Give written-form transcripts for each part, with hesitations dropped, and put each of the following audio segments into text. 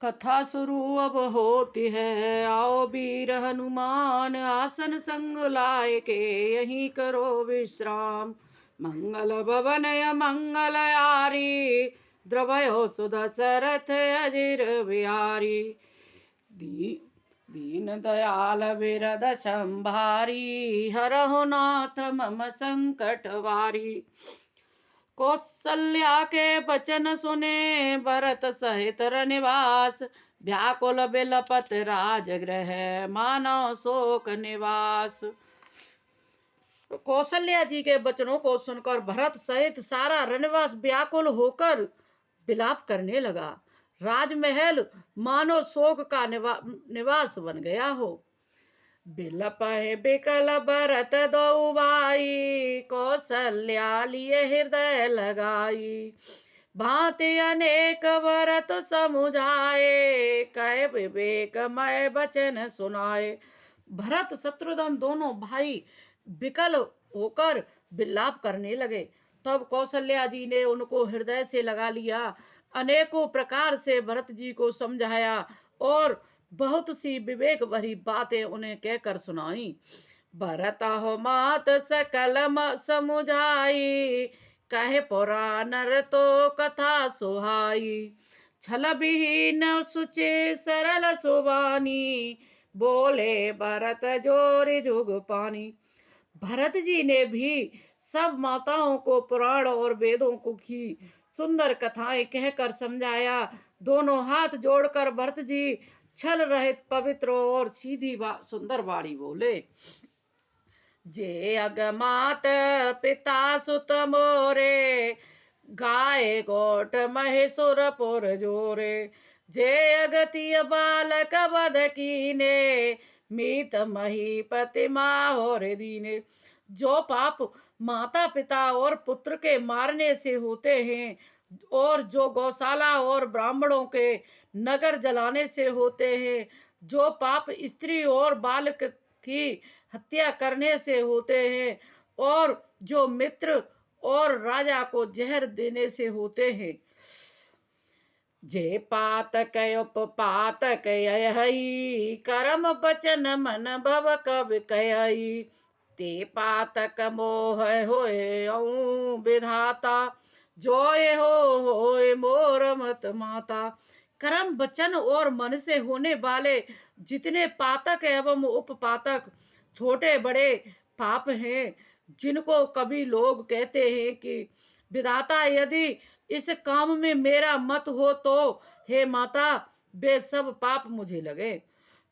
कथा शुरू अब होती है। आओ वीर हनुमान आसन संग लाए के यहीं करो विश्राम। मंगल भवन मंगल आरी द्रवयो सुदशरथ अजिर बिहारी। दी दीन दयाल बिरद संभारी हरहु नाथ मम संकट वारी। कौशल्या के वचन सुने भरत सहित निवास। व्याकुल बिलपत राजगृह मानव शोक निवास। कौशल्या जी के वचनों को सुनकर भरत सहित सारा रनिवास व्याकुल होकर विलाप करने लगा। राजमहल मानो शोक का निवास बन गया हो। बिलपहि बिकल भरत दो भाई कौशल्या लिए हृदय लगाई। भांति अनेक भरत समुझाए कह विवेक मय वचन सुनाए। भरत शत्रुघ्न दोनों भाई विकल होकर विलाप करने लगे। तब कौशल्या जी ने उनको हृदय से लगा लिया। अनेकों प्रकार से भरत जी को समझाया और बहुत सी विवेक भरी बातें उन्हें कहकर सुनाई। भरत हो मात सकल समुझाई कहे पुरानर तो कथा सुहाई। छल विहीन सुचे सरल सुबानी बोले भरत जोरि जुग पानी। भरत जी ने भी सब माताओं को पुराण और वेदों को की सुंदर कथाएं कहकर समझाया। दोनों हाथ जोड़कर भरत जी छल रहित पवित्र और सीधी सुंदर वाणी बोले। जे अगमात पिता सुत मोरे गाय गोट महेशुरपुर जोरे। जे अगतिय बालक वध कीने मीत महीपति माहोर दीने। जो पाप माता पिता और पुत्र के मारने से होते हैं और जो गौशाला और ब्राह्मणों के नगर जलाने से होते हैं, जो पाप स्त्री और बालक की हत्या करने से होते हैं और जो मित्र और राजा को जहर देने से होते हैं। जे पातक उपपातक यही कर्म वचन मन भव कब कही। ते पातक मोह होए विधाता जोय होए मोर मत माता। कर्म वचन और मन से होने वाले जितने पातक एवं उपपातक छोटे बड़े पाप हैं, जिनको कभी लोग कहते हैं कि विधाता यदि इस काम में मेरा मत हो तो हे माता वे सब पाप मुझे लगे।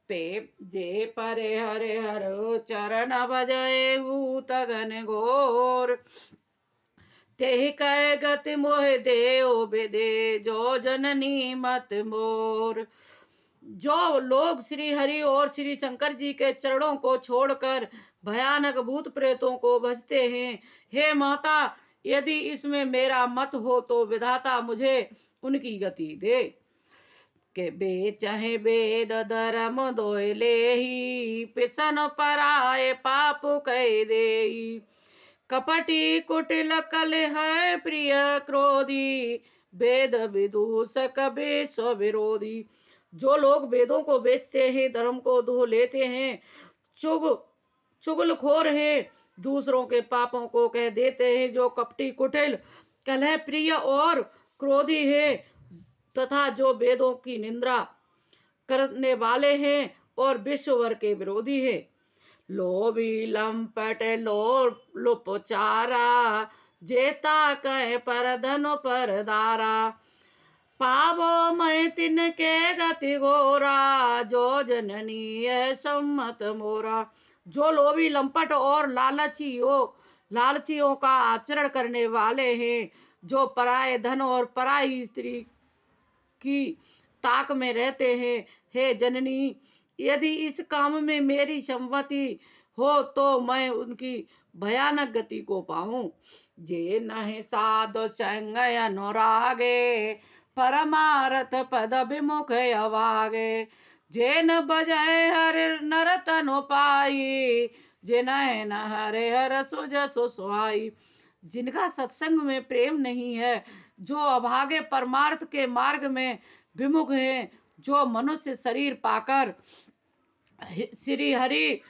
पे जे परे हरे हर चरण बजाए तगन घोर। ते कह गति मोह देव बेदे जो जननी मत मोर। जो लोग श्री हरि और श्री शंकर जी के चरणों को छोड़कर भयानक भूत प्रेतों को भजते हैं, हे माता यदि इसमें मेरा मत हो तो विधाता मुझे उनकी गति दे। के बे चाहे वेद धर्म दोय लेही पिसन पराए पाप कह देई। कपटी कुटिल कल है प्रिय क्रोधी वेद विदूषक विश्व विरोधी। जो लोग वेदों को बेचते हैं, धर्म को धो लेते हैं, चुगलखोर हैं, दूसरों के पापों को कह देते हैं, जो कपटी कुटिल कलह प्रिय और क्रोधी है तथा जो वेदों की निंदा करने वाले हैं और विश्ववर के विरोधी है। लोभी लंपट लुपचारा जेता कह पर धन पर दारा। पावो मैं तिनके गति घोरा जो जननी है सम्मत मोरा। जो लोभी लंपट और लालचियों का आचरण करने वाले हैं, जो पराये धन और पराई स्त्री की ताक में रहते हैं, हे जननी यदि इस काम में मेरी सम्मति हो तो मैं उनकी भयानक गति को पाऊं। जे नहीं साधु संग अनुरागे परमारथ पद विमुख अवागे। जे न बजाय हर नर तनु पाई जिन्हें न हरे हर सुज सुसवाई। जिनका सत्संग में प्रेम नहीं है, जो अभागे परमार्थ के मार्ग में विमुख हैं, जो मनुष्य शरीर पाकर श्री हरि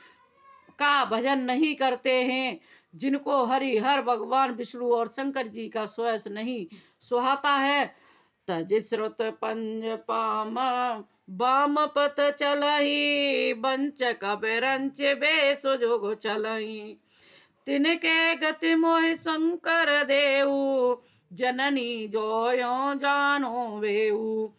का भजन नहीं करते हैं, जिनको हरि हर भगवान विष्णु और शंकर जी का श्वास नहीं सुहाता है, तजिश्रुत पंज पाम बाम पत चलही बंच कबरंच बेस जोग चलही, तिनके गति मोहि शंकर देऊ जननी जो यो जानो वेऊ।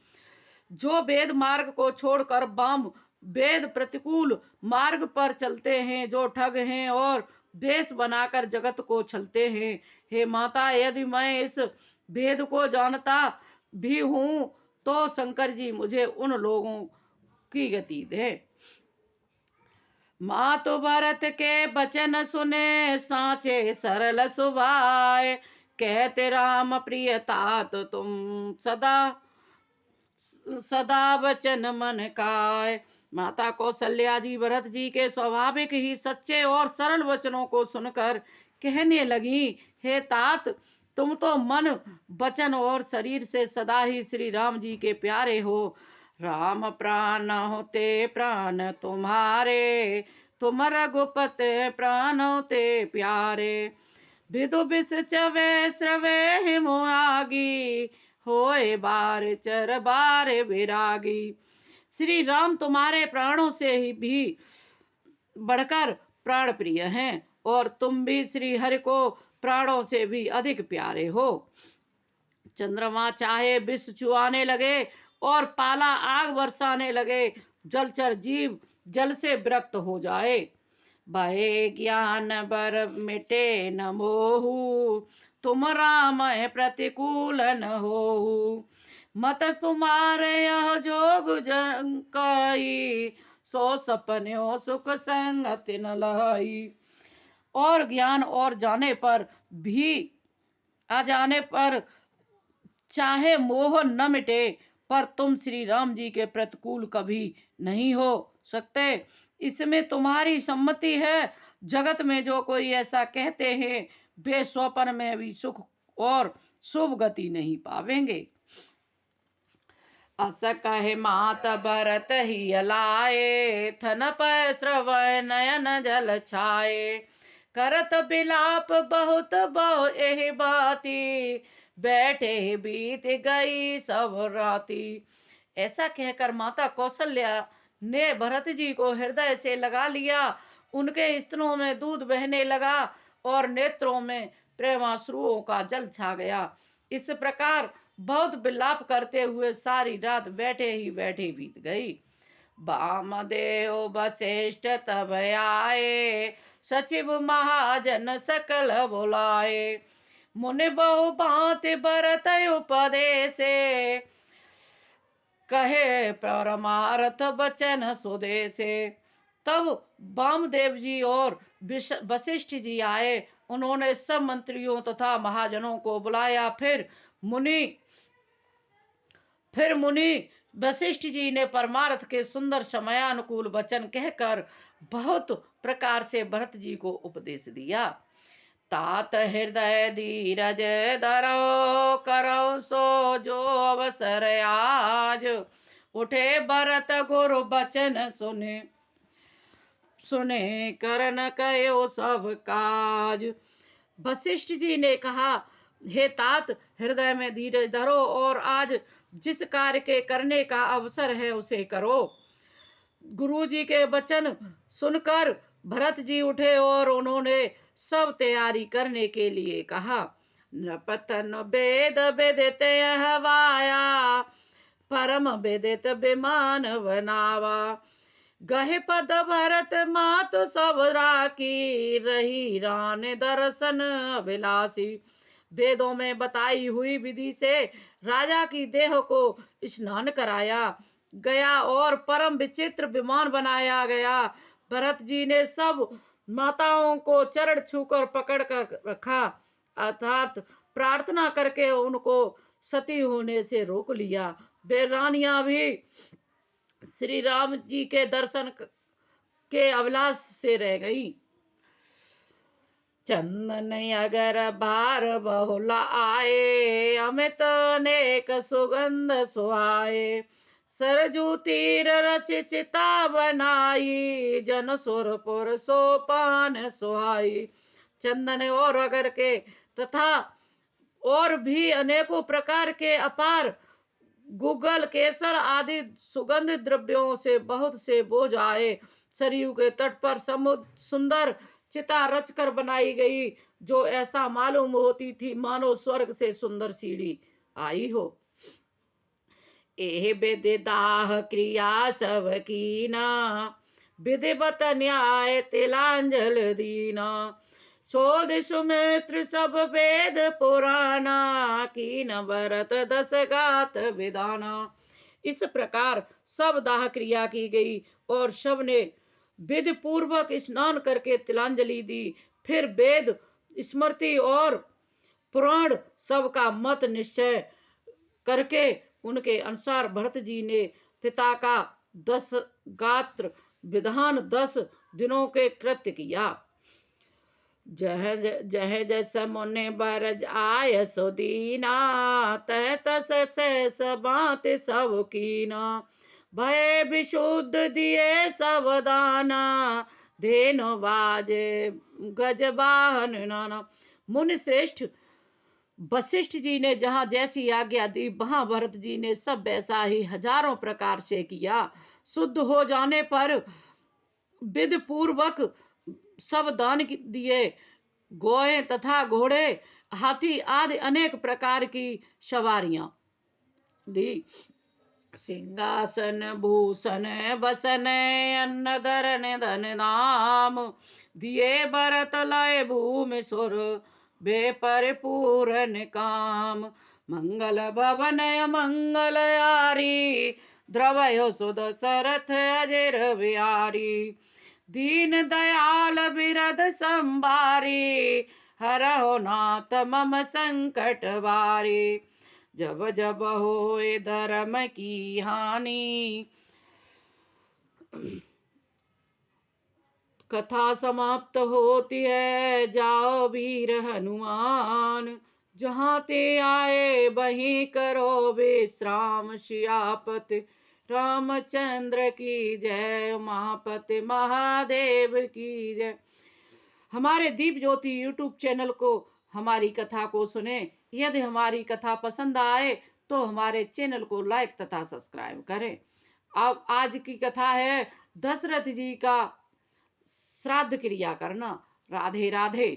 जो वेद मार्ग को छोड़कर वाम वेद प्रतिकूल मार्ग पर चलते हैं, जो ठग हैं और देश बनाकर जगत को छलते हैं, हे माता यदि मैं इस वेद को जानता भी हूं तो शंकर जी मुझे उन लोगों की गति दे। मातु भरत के बचन सुने साचे सरल सुभाए, कहते राम प्रिय तात तुम सदा सदा वचन मन काय। माता कौशल्या जी भरत जी के स्वाभाविक ही सच्चे और सरल वचनों को सुनकर कहने लगी, हे तात, तुम तो मन वचन और शरीर से सदा ही श्री राम जी के प्यारे हो। राम प्राण होते प्राण तुम्हारे, तुम रघुपते प्राण होते प्यारे। विदु विष चवे स्रवे हिमो आगी, होए बार चर बार विरागी। श्री राम तुम्हारे प्राणों से ही भी बढ़कर प्राण प्रिय हैं, और तुम भी श्री हरि को प्राणों से भी अधिक प्यारे हो। चंद्रमा चाहे विष चुआने लगे और पाला आग बरसाने लगे, जलचर जीव जल से विरक्त हो जाए। भय ज्ञान बर मिटे न मोहु, तुम राम प्रतिकूल न हो। मत तुम्हारे यह जोग जंकाई, सो सपन्यो सुख संगति न लाई। और ज्ञान और जाने पर भी आ जाने पर चाहे मोह न मिटे, पर तुम श्री राम जी के प्रतिकूल कभी नहीं हो सकते, इसमें तुम्हारी सम्मति है। जगत में जो कोई ऐसा कहते हैं, वे स्वप्न में भी सुख और शुभ गति नहीं पावेंगे। अस कहे मात भरत ही लाए, थन पै श्रवय नयन जल छाए। करत बिलाप बहुत बहु एहि बाती, बैठे बीत गई सब राती। ऐसा कहकर माता कौशल्या ने भरत जी को हृदय से लगा लिया। उनके स्तनों में दूध बहने लगा और नेत्रों में प्रेमाश्रुओं का जल छा गया। इस प्रकार बहुत विलाप करते हुए सारी रात बैठे ही बैठे बीत गई। वामदेव वशिष्ठ तब आए, सचिव महाजन सकल बुलाए। मुनि बहु भांति भरत उपदेशे, कहे परमार्थ वचन सुदेशे। तब वामदेव जी और वशिष्ठ जी आए। उन्होंने सब मंत्रियों तथा महाजनों को बुलाया। फिर मुनि वशिष्ठ जी ने परमार्थ के सुंदर समयानुकूल वचन कहकर बहुत प्रकार से भरत जी को उपदेश दिया। तात हृदय धीरज धरो, करो सो जो अवसर आज। उठे भरत गुरु बचन सुने करन कयो सब काज। वशिष्ठ जी ने कहा, हे तात, हृदय में धीरज धरो और आज जिस कार्य के करने का अवसर है उसे करो। गुरु जी के वचन सुनकर भरत जी उठे और उन्होंने सब तैयारी करने के लिए कहा। नपतन वेद विदित हवाया, परम विदित विमान बनावा। गहे पद भरत मातु सब राखी, रही रान दर्शन अभिलाषी। वेदों में बताई हुई विधि से राजा की देह को स्नान कराया गया और परम विचित्र विमान बनाया गया। भरत जी ने सब माताओं को चरण छूकर पकड़ कर रखा, अर्थात प्रार्थना करके उनको सती होने से रोक लिया। वे रानियां भी श्री राम जी के दर्शन के अभिलाष से रह गई। चंदन अगर भार बहुला आए, अमित अनेक सुगंध सुहाए। सरजू तीर रच चिता बनाई, जन सुरपुर सोपान सुहाई। चंदन और अगर के तथा और भी अनेकों प्रकार के अपार गुग्गल केसर आदि सुगंध द्रव्यों से बहुत से बोझ आए। सरयू के तट पर समुद्र सुंदर चिता रचकर बनाई गई, जो ऐसा मालूम होती थी मानो स्वर्ग से सुंदर सीढ़ी आई हो। एह विधि दाह क्रिया सब कीना, विधिवत न्याय तिलांजल दीना। शोध सुमित्र सब वेद पुराना, कीन भरत दस गात विधाना। इस प्रकार सब दाह क्रिया की गई और सब ने विधि पूर्वक स्नान करके तिलांजलि दी। फिर वेद स्मृति और पुराण सबका मत निश्चय करके उनके अनुसार भरत जी ने पिता का 10 गात्र विधान 10 दिनों के कृत्य किया। जह जह जस मुनि बरज आय सो दीना, तह तस शेष बात सब कीना। भय विशुद्ध दिए सब दाना, धेनु बाजे गज वाहन नाना। मुनि श्रेष्ठ वशिष्ठ जी ने जहां जैसी आज्ञा दी, वहां भरत जी ने सब वैसा ही हजारों प्रकार से किया। शुद्ध हो जाने पर विधि पूर्वक सब दान दिए। गोए तथा घोड़े, हाथी आदि अनेक प्रकार की सवारियां दी। सिंहासन भूषण बसन अन्न धरण धन नाम, दिए भरत लय भूमि सुर बे परिपूर्ण काम। मंगल भवन मंगल यारी, द्रवयो सुध सरथ अजर बिहारी। दीन दयाल बिरद संभारी, हरहो नाथ मम संकट बारी। जब जब होए धर्म की हानि, कथा समाप्त होती है जाओ वीर हनुमान। जहाँ ते आए वहीं करो विश्राम, सियापति रामचंद्र की जय, उमापति महादेव की जय। हमारे दीप ज्योति यूट्यूब चैनल को हमारी कथा को सुने। यदि हमारी कथा पसंद आए तो हमारे चैनल को लाइक तथा सब्सक्राइब करें। अब आज की कथा है दशरथ जी का श्राद्ध क्रिया करना। राधे राधे।